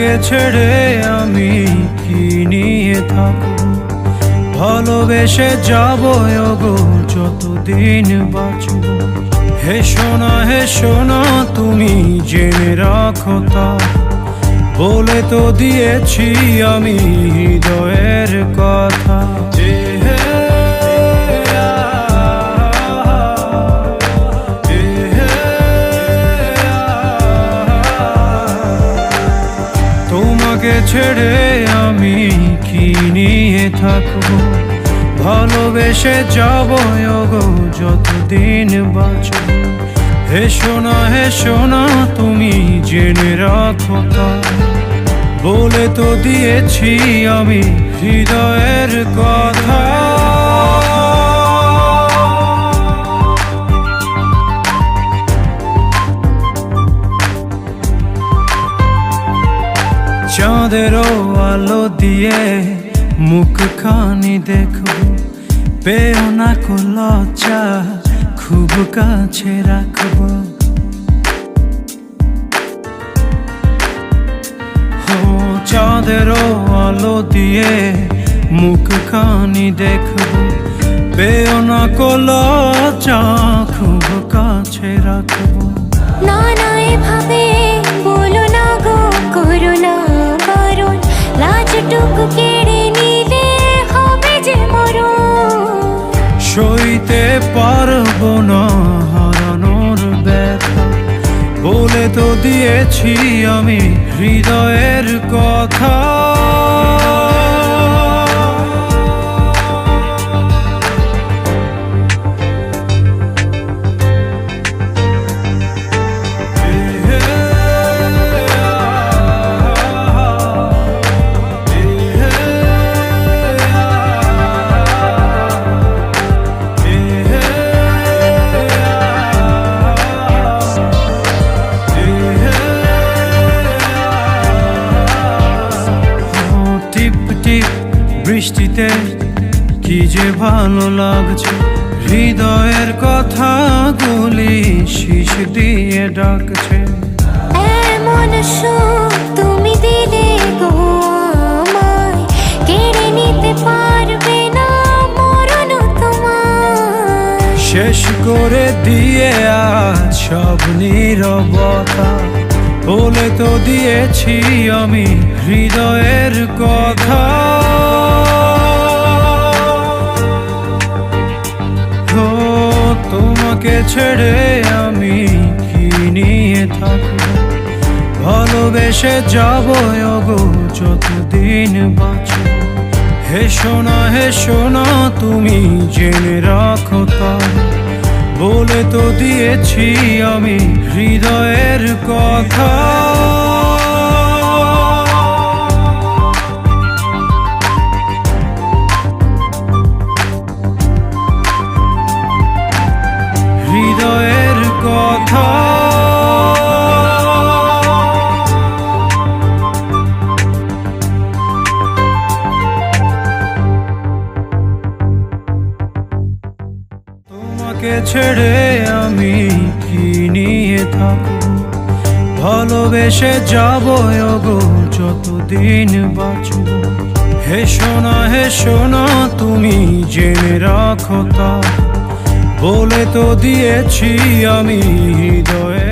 তোমাকে ছেড়ে আমি কি নিয়ে থাকব, ভালোবেসে যাব ওগো যতদিন বাঁচব। হে সোনা তুমি জেনে রাখো তা, বলে তো দিয়েছি আমি হৃদয়ের কথা। তোমাকে ছেড়ে আমি কি নিয়ে থাকবো, ভালোবেসে যাব ওগো যতদিন বাঁচব। হে সোনা তুমি জেনে রাখো তা, বলে তো দিয়েছি আমি হৃদয়ের কথা। চাঁদেরও আলো দিয়ে মুখখানি দেখব, পেও না কো লজ্জা খুব কাছে রাখবো। চাঁদেরও আলো দিয়ে মুখখানি দেখব, পেও না কো লজ্জা খুব কাছে রাখবো। না এভাবে বলো না গো, করো না বারণ, লাজটুকু কেড়ে নিলে হবে যে মরণ। সইতে পারবো না হারানোর ব্যথা, বলে তো দিয়েছি আমি হৃদয়ের কথা। বৃষ্টিতে কি যে ভালো লাগছে, হৃদয়ের কথাগুলি শিশ দিয়ে ডাকছে। এমন সুখ তুমি দিলে গো আমায়, কেড়ে নিতে পারবে না মরণ তোমার। শেষ করে দিয়ে আজ সব নীরবতা, বলে তো দিয়েছি আমি হৃদয়ের কথা। তোমাকে ছেড়ে আমি কি নিয়ে থাকব, ভালোবেসে যাব ওগো যতদিন বাঁচব। হে সোনা তুমি জেনে রাখো তা, বলে তো দিয়েছি আমি হৃদয়ের কথা। হৃদয়ের কথা। তোমাকে ছেড়ে আমি কি নিয়ে থাকব, ভালোবেসে যাব ওগো যতদিন বাঁচব। হে সোনা তুমি জেনে রাখো তা, বলে তো দিয়েছি আমি হৃদয়ে